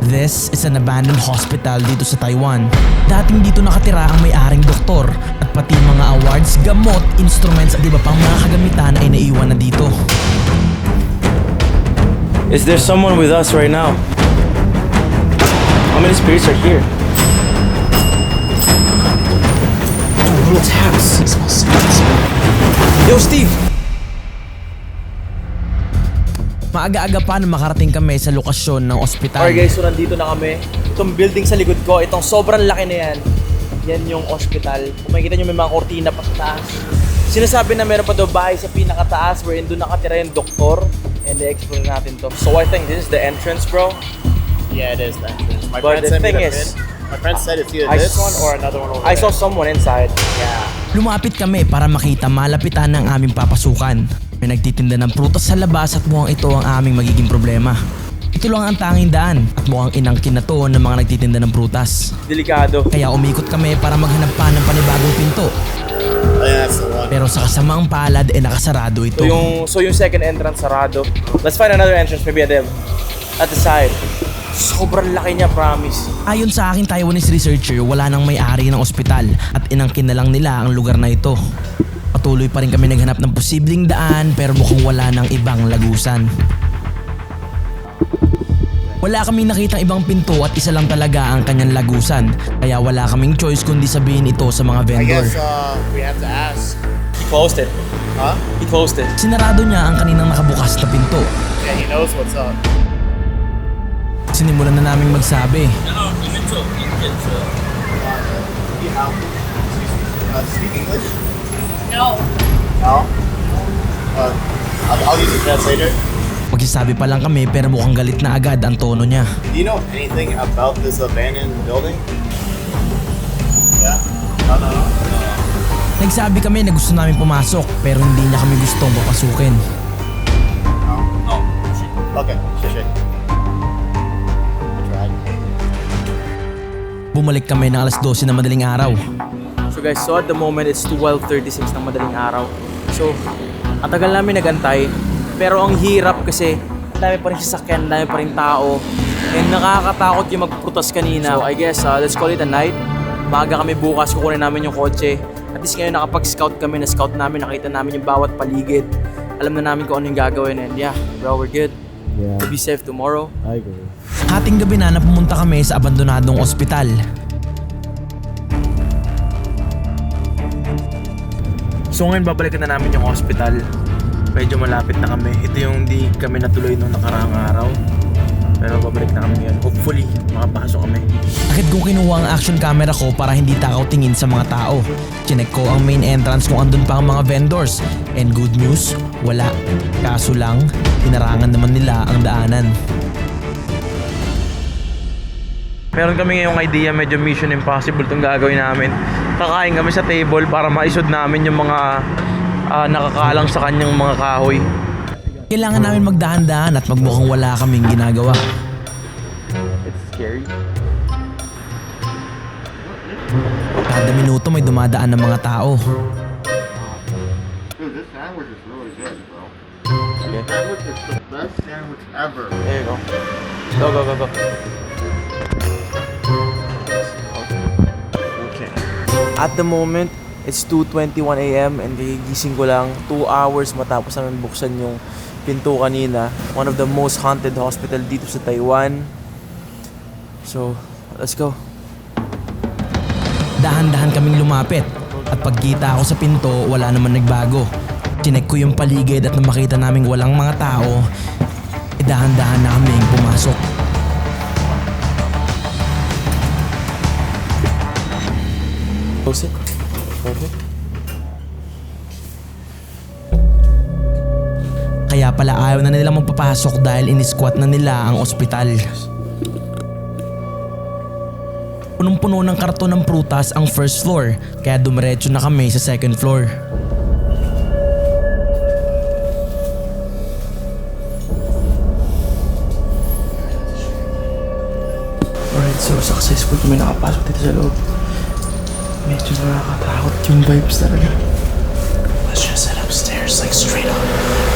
This is an abandoned hospital dito sa Taiwan. Dating dito nakatira ang may-aring doktor at pati mga awards, gamot, instruments at iba pang mga kagamitan ay naiwan na dito. Is there someone with us right now? How many spirits are here? Little taps. Yo, Steve! Maaga-aga pa na makarating kami sa lokasyon ng ospital. Alright guys, so nandito na kami. Itong building sa likod ko, itong sobrang laki na yan. Yan yung ospital. Kung makikita nyo may mga kortina pa sa taas. Sinasabi na meron pa daw bahay sa pinakataas wherein doon nakatira yung doktor. And i-explore natin to. So I think this is the entrance, bro. Yeah, it is the entrance. My But friend the sent me thing the is, print. My friend said it's either I this saw- one or another one over I saw there. someone inside. Yeah. Lumapit kami para makita malapitan ng aming papasukan. May nagtitinda ng prutas sa labas at mukhang ito ang aming magiging problema. Ito lang ang tanging daan at mukhang inangkin na to ng mga nagtitinda ng prutas. Delikado. Kaya umikot kami para maghanap pa ng panibagong pinto. Oh, yeah, that's the one. Pero sa kasamaang palad nakasarado ito. So yung second entrance sarado. Let's find another entrance maybe at the side. Sobrang laki niya, promise. Ayon sa aking Taiwanese researcher, wala nang may-ari ng ospital at inangkin na lang nila ang lugar na ito. Patuloy pa rin kami naghanap ng posibleng daan pero mukhang wala nang ibang lagusan. Wala kaming nakitang ibang pinto at isa lang talaga ang kanyang lagusan. Kaya wala kaming choice kundi sabihin ito sa mga I vendor. guess we have to ask. He closed it. Huh? He closed it. Sinarado niya ang kaninang nakabukas na pinto. Yeah, he knows what's up. Sinimulan na naming magsabi. Speak English? No. No? I'll use the translator. Magsasabi pa lang kami pero mukhang galit na agad ang tono niya. Do you know anything about this abandoned building? Yeah? No. Nagsabi kami na gusto namin pumasok pero hindi niya kami gustong papasukin. No. Okay, shit. I tried. Bumalik kami ng alas 12 na madaling araw. So guys, so at the moment it's 12:36 ng madaling araw. So, ang tagal namin nagantay. Pero ang hirap kasi dami pa rin sasakyan, dami pa rin tao. And nakakatakot yung magprutas kanina. So I guess let's call it a night. Maaga kami bukas, kukunin namin yung kotse. At least ngayon nakapag-scout kami, na-scout namin, nakita namin yung bawat paligid. Alam na namin kung ano yung gagawin and yeah, bro, we're good. Yeah. We'll be safe tomorrow. I agree. Hating gabi na pumunta kami sa abandonadong ospital. So ngayon babalikan na namin yung hospital. Medyo malapit na kami. Ito yung di kami natuloy nung nakaraang araw. Pero babalik na kami ngayon. Hopefully, makapasok kami. Agad kong kinuha ang action camera ko para hindi takaw tingin sa mga tao. Chinek ko ang main entrance kung andun pa ang mga vendors. And good news, wala. Kaso lang, tinarangan naman nila ang daanan. Meron kami ngayong idea, medyo mission impossible itong gagawin namin. Kakain kami sa table para maisod namin yung mga nakakalang sa kanyang mga kahoy. Kailangan namin magdahan-dahan at magmukhang wala kaming ginagawa. It's scary. Kada minuto may dumadaan ng mga tao. Dude, this sandwich is really good, bro. Okay. Sandwich is the best sandwich ever. There you go. Go. Okay. At the moment, it's 2:21 AM and gigising ko lang 2 hours matapos namin buksan yung pinto kanina. One of the most haunted hospital dito sa Taiwan. So, let's go. Dahan-dahan kaming lumapit at pagkita ako sa pinto, wala naman nagbago. Chinek ko yung paligid at nang makita naming walang mga tao, dahan-dahan na kaming pumasok. Close it. Okay. Kaya pala ayaw na nilang magpapasok dahil in-squat na nila ang ospital. Punong-puno ng karton ng prutas ang first floor, kaya dumiretso na kami sa second floor. Alright, so successful kami nakapasok dito sa loob. Medyo nakakatakot yung vibes talaga. Let's just head upstairs, like straight up.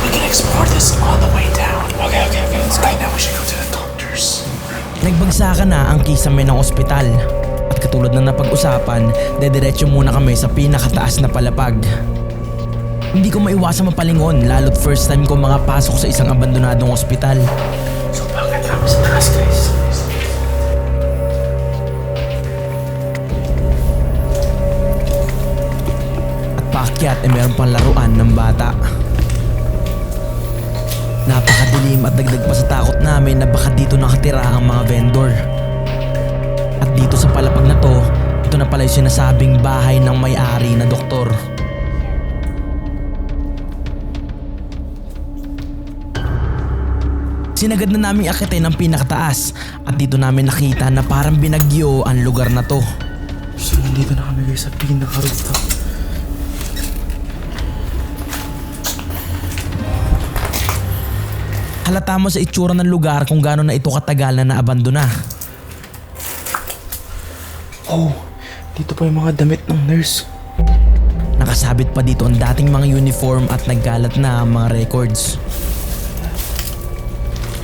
We can explore this on the way down. Okay. Let's go. Right now we should go to the doctor's room. Nagbagsakan na ang kisame ng ospital. At katulad ng napag-usapan, dediretso muna kami sa pinakataas na palapag. Hindi ko maiwasang mapalingon lalo't first time ko makapasok sa isang abandonadong ospital. So bakit kami sa taas, guys? At paakyat ay meron pang laruan ng bata. Napakadilim at dagdag pa sa takot namin na baka dito nakatira ang mga vendor. At dito sa palapag na to, ito na pala yung sinasabing bahay ng may-ari na doktor. Sinagad na namin akitin ang pinakataas at dito namin nakita na parang binagyo ang lugar na to. So nandito na kami guys sa pinaka-rooftop. Halata mo sa itsura ng lugar kung gaano na ito katagal na naabandona. Oh, dito pa yung mga damit ng nurse. Nakasabit pa dito ang dating mga uniform at naggalat na ang mga records.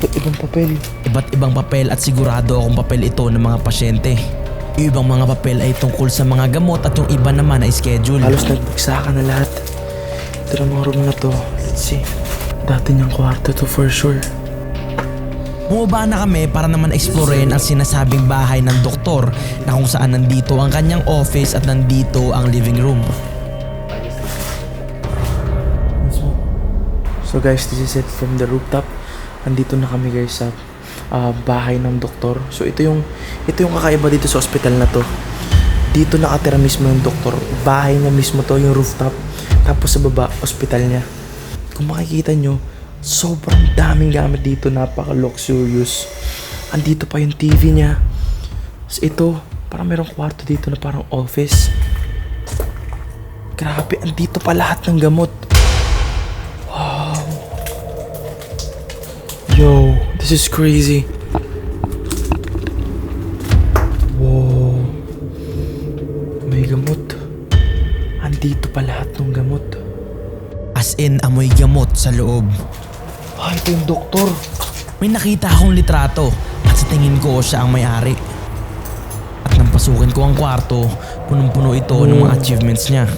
Ibang papel. Iba't ibang papel at sigurado akong papel ito ng mga pasyente. Yung ibang mga papel ay tungkol sa mga gamot at yung iba naman ay schedule. Halos nagbagsakan na lahat. Ito na mga room na to. Let's see. Dati niyang kwarto to for sure. Bumaba na kami para naman explorein ang sinasabing bahay ng doktor na kung saan nandito ang kanyang office at nandito ang living room. So guys, this is it from the rooftop. Andito na kami guys sa bahay ng doktor. So ito yung kakaiba dito sa ospital na to. Dito nakatira mismo yung doktor. Bahay niya mismo to, yung rooftop. Tapos sa baba, ospital niya. Kung makikita nyo, sobrang daming gamit dito. Napaka-luxurious. Andito pa yung TV niya. So ito, parang merong kwarto dito na parang office. Grabe, andito pa lahat ng gamot. Yo, this is crazy. Wow. May gamot. Andito pa lahat ng gamot. As in, amoy gamot sa loob. Ah, ito yung doktor. May nakita akong litrato at sa tingin ko siya ang may-ari. At nang pasukin ko ang kwarto, punong-puno ito ng mga achievements niya.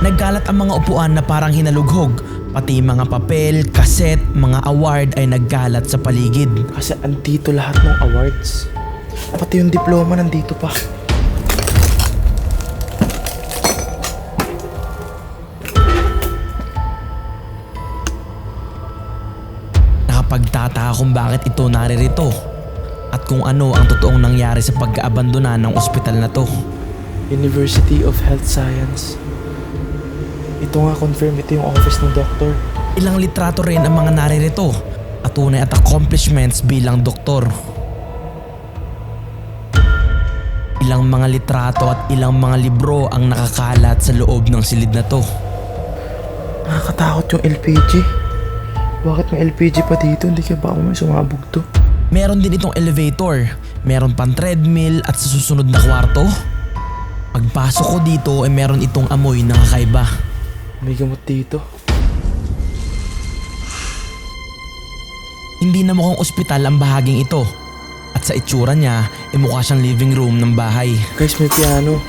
Nagkalat ang mga upuan na parang hinalughog. Pati mga papel, kaset, mga award ay nagkalat sa paligid. Kasi andito lahat ng awards. Pati yung diploma nandito pa. Nakapagtataka kung bakit ito naririto at kung ano ang totoong nangyari sa pagkaabandona ng ospital na to. University of Health Science. Ito nga confirm, ito yung office ng doktor. Ilang litrato rin ang mga naririto at tunay at accomplishments bilang doktor. Ilang mga litrato at ilang mga libro ang nakakalat sa loob ng silid na to. Nakakatakot yung LPG. Bakit may LPG pa dito? Hindi ka ba ako may sumabog to? Meron din itong elevator, meron pang treadmill at sa susunod na kwarto. Pagpasok ko dito ay meron itong amoy na kakaiba. May gamot dito. Hindi na mukhang ospital ang bahaging ito. At sa itsura niya, mukha siyang living room ng bahay. Guys, may piano.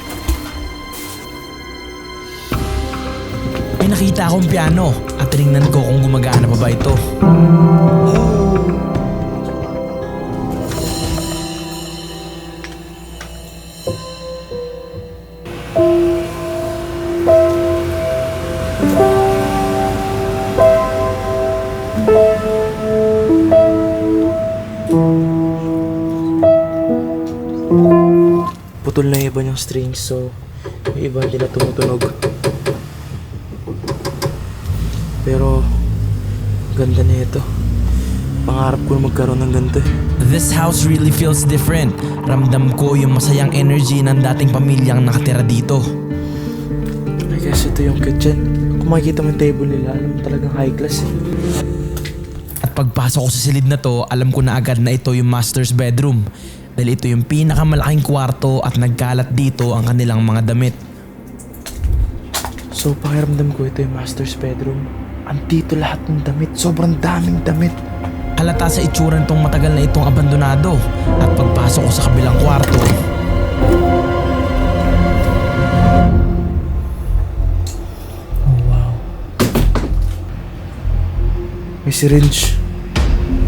May nakita akong piano at tinignan ko kung gumagana pa ba ito. Putol na yung iba niyang strings, so yung iba hindi na tumutunog. Pero ganda na ito. Pangarap ko na magkaroon ng ganito eh. This house really feels different. Ramdam ko yung masayang energy ng dating pamilyang nakatira dito. I guess ito yung kitchen. Kung makikita mo yung table nila, alam mo talagang high class eh. At pagpasok ko sa silid na to, alam ko na agad na ito yung master's bedroom. Dahil ito yung pinakamalaking kwarto at nagkalat dito ang kanilang mga damit. So pakiramdam ko ito yung master's bedroom. Andito lahat ng damit. Sobrang daming damit. Halata sa itsura nitong matagal na itong abandonado at pagpasok ko sa kabilang kwarto, Oh wow. May syringe.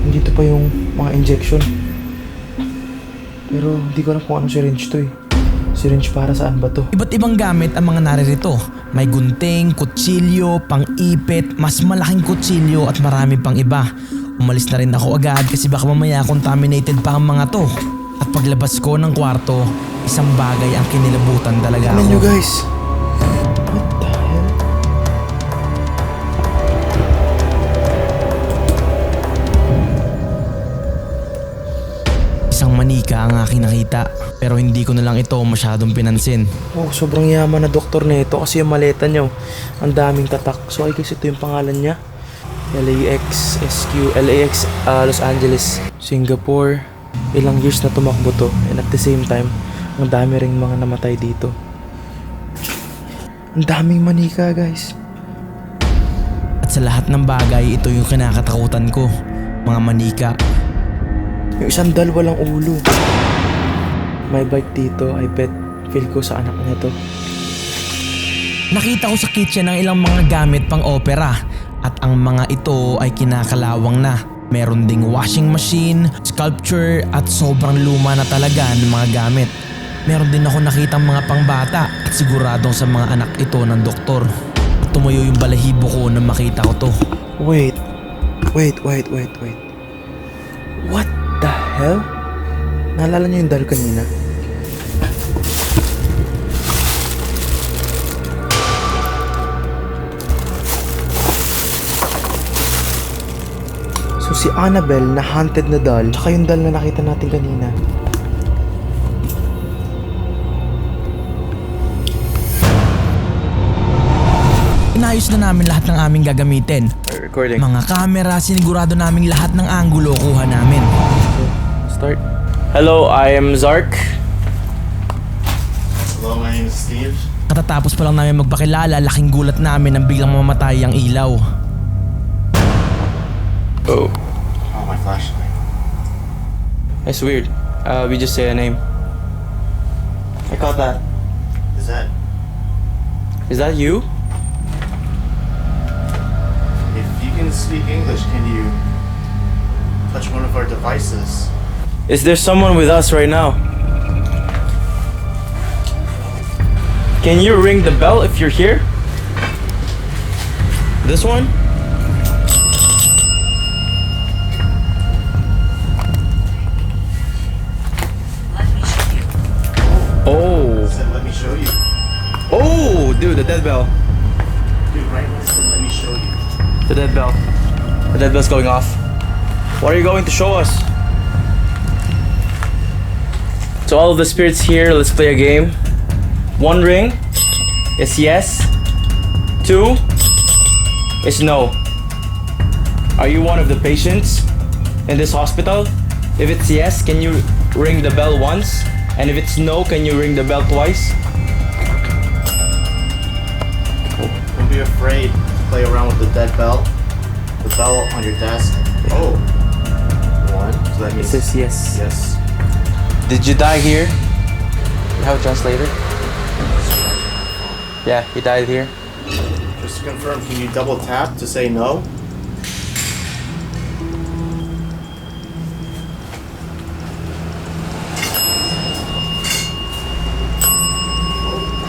Dito pa yung mga injection. Pero hindi ko alam kung anong syringe to eh. Syringe para saan ba to? iba't ibang gamit ang mga naririto. May gunting, kutsilyo, pang-ipit, mas malaking kutsilyo at marami pang iba. Umalis na rin ako agad kasi baka mamaya contaminated pa ang mga to. At paglabas ko ng kwarto, isang bagay ang kinilabutan talaga Tignan ako. nyo guys. What the hell? Isang manika ang aking nakita, pero hindi ko na lang ito masyadong pinansin. Oh, sobrang yaman na doktor na ito kasi yung maleta niya, ang daming tatak. So I guess ito yung pangalan niya. LAX, SQ, LAX, Los Angeles, Singapore. Ilang years na tumakbo to. And at the same time, ang dami ring mga namatay dito. Ang daming manika guys. At sa lahat ng bagay, ito yung kinakatakutan ko. Mga manika. Yung isang dal walang ulo. May bike dito, I bet feel ko sa anak niya to. Nakita ko sa kitchen ng ilang mga gamit pang opera at ang mga ito ay kinakalawang na. Meron ding washing machine, sculpture at sobrang luma na talaga ng mga gamit. Meron din ako nakitang mga pangbata at siguradong sa mga anak ito ng doktor. Tumuyo yung balahibo ko nang makita ko to. Wait. What the hell? Naalala niyo yung dal kanina? So si Annabelle na haunted na doll, tsaka yung doll na nakita natin kanina. Inayos na namin lahat ng aming gagamitin. Recording. Mga camera, sinigurado naming lahat ng anggulo kuha namin. Start. Hello, I am Zark. Hello, my name is Steve. Katatapos pa lang namin magpakilala, laking gulat namin nang biglang mamatay ang ilaw. Oh. Oh, my flashlight. It's weird. We just say a name. I caught that. Is that you? If you can speak English, can you touch one of our devices? Is there someone with us right now? Can you ring the bell if you're here? This one? Oh. It said, let me show you. Oh, dude, the dead bell. Dude, right when it said, let me show you. The dead bell. The dead bell's going off. What are you going to show us? So all of the spirits here, let's play a game. 1 ring is yes. 2 is no. Are you one of the patients in this hospital? If it's yes, can you ring the bell once? And if it's no, can you ring the bell twice? Don't be afraid to play around with the dead bell. The bell on your desk. Oh. 1. So that It means says yes. yes. Did you die here? You have a translator? Yeah, he died here. Just to confirm, can you double tap to say no?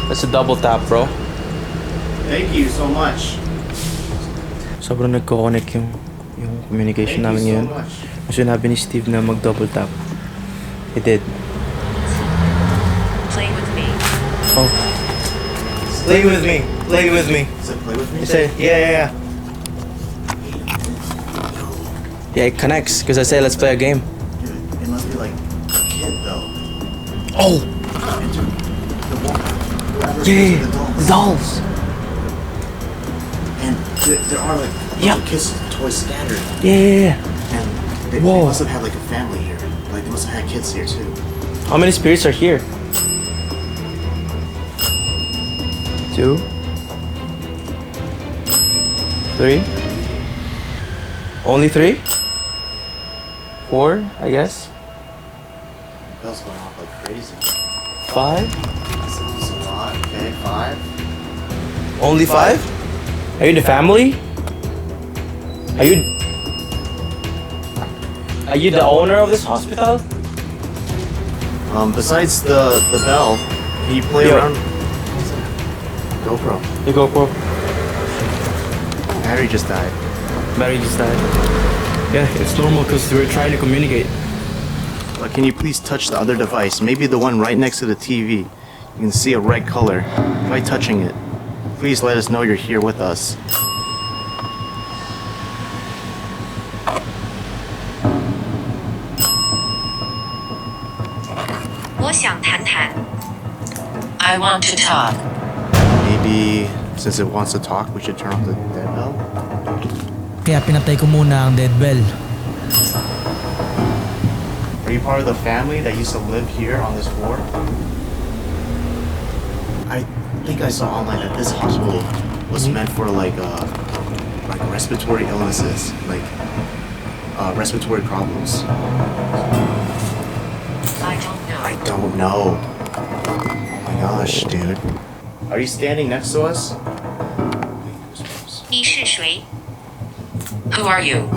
That's a double tap, bro. Thank you so much. Sobrang nagko-connect yung communication Thank namin you ngayon. so much. Kasi sinabi ni Steve na mag-double tap. He did. Play with me. Oh. Play with me. Play with me. Does it play with me? He said, yeah. Yeah, it connects because I say let's play a game. Dude, it must be like a kid though. Oh! Enter the wall. Yeah, The dolls. the dolls. And there are like Yep. little kids toys scattered. Yeah. And they Whoa. must have had like a family here. Like they must have had kids here too. How many spirits are here? 2, 3. Only 3? 4, I guess. Bell's going off like crazy. 5? That's a lot. Okay, 5. Only 5? Are you the family? Are you the owner of this hospital? Besides the bell, can you play Yo. around? GoPro. The GoPro. Battery just died. Battery just died. Yeah, it's normal because we're trying to communicate. But can you please touch the other device? Maybe the one right next to the TV. You can see a red color. Try touching it. Please let us know you're here with us. I want to talk. Maybe since it wants to talk, we should turn off the dead bell? Kaya pinatay ko muna ang dead bell. Are you part of the family that used to live here on this floor? I think I saw online that this hospital was meant for like respiratory illnesses, like respiratory problems. I don't know. I don't know. Oh my gosh, dude. Are you standing next to us? 你是谁? Who are you?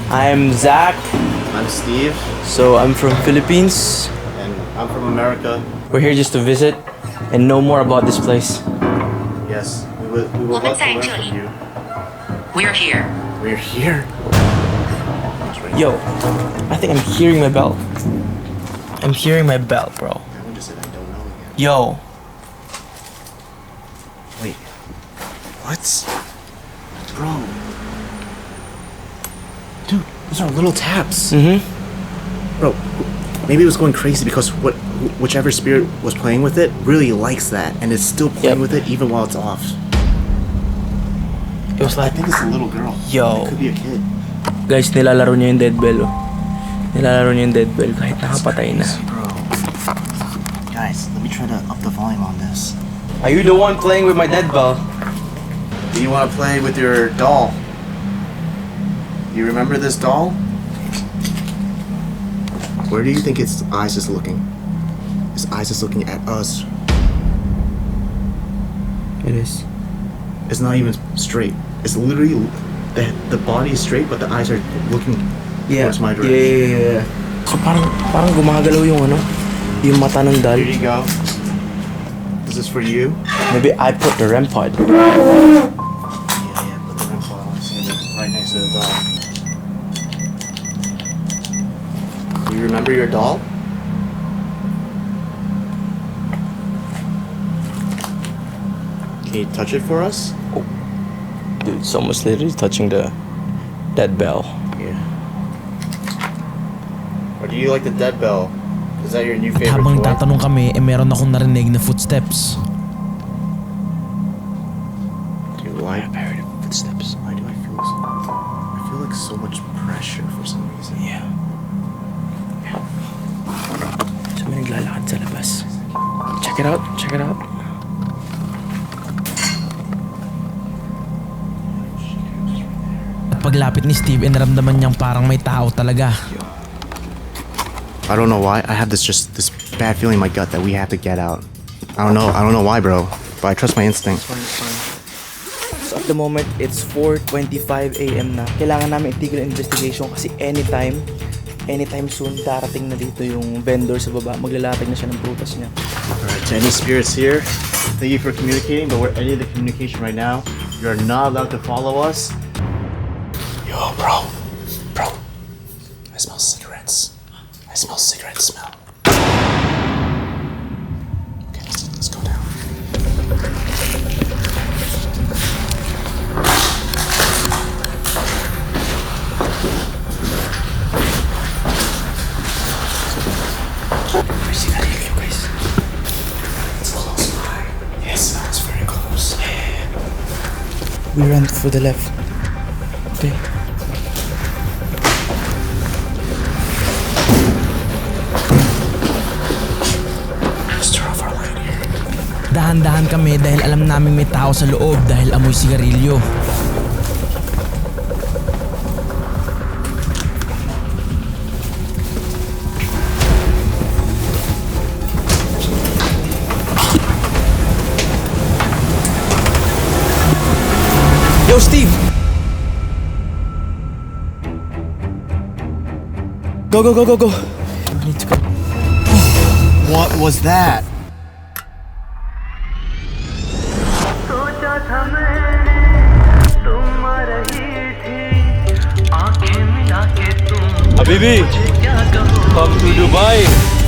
I'm Zach. I'm Steve, So I'm from Philippines. and I'm from America. We're here just to visit and know more about this place. Yes, we would love to learn from you. We're here. We're here. Yo, I think I'm hearing my bell. I'm hearing my bell, bro. I just said I don't know again. Yo. Wait. What? Bro. Dude, those are little taps. Mm-hmm. Bro, maybe it was going crazy because whichever spirit was playing with it really likes that and it's still playing Yep. with it even while it's off. It was I like, think it's a little girl. Yo. It could be a kid. guys, nilalaro niya yung dead bell, oh. Nilalaro niya yung dead bell kahit nakapatay na. Bro. Guys, let me try to up the volume on this. Are you the one playing with my dead bell? Do you want to play with your doll? You remember this doll? Where do you think its eyes is looking? Its eyes is looking at us. It is. It's not even straight. It's literally the body is straight, but the eyes are looking towards my direction. Yeah. So parang gumagalaw yung ano, yung mata ng doll. Here you go. This is for you. Maybe I put the REM pod. Yeah, put the REM pod on. Right next to the doll. Do you remember your doll? Can you touch it for us? Dude, it's almost literally touching the dead bell. Yeah. Or do you like the dead bell? Is that your new At favorite habang toy? nagtatanong kami, meron akong narinig na footsteps. Do you like? I heard footsteps. Why do I feel so? I feel like so much pressure for some reason. Yeah. So may naglalakad sa labas. Check it out. Check it out. At paglapit ni Steve, naramdaman niyang parang may tao talaga. I don't know why. I have this bad feeling in my gut that we have to get out. I don't know why, bro. But I trust my instinct. So at the moment, it's 4:25 AM na. Kailangan namin itigil ang investigation kasi anytime soon, darating na dito yung vendor sa baba. Maglalatag na siya ng prutas niya. Alright, to any spirits here, thank you for communicating, but we're ending the communication right now. You're not allowed to follow us. Yo, bro. I smell cigarettes. I smell cigarette smell. Okay, let's go down. I see that you guys. It's close by. Yes, that was very close. We ran for the left. Okay. Dahan-dahan kami dahil alam namin may tao sa loob dahil amoy sigarilyo. Yo, Steve! Go, go, go, go, go. I need to go. What was that? Habibi, come to Dubai.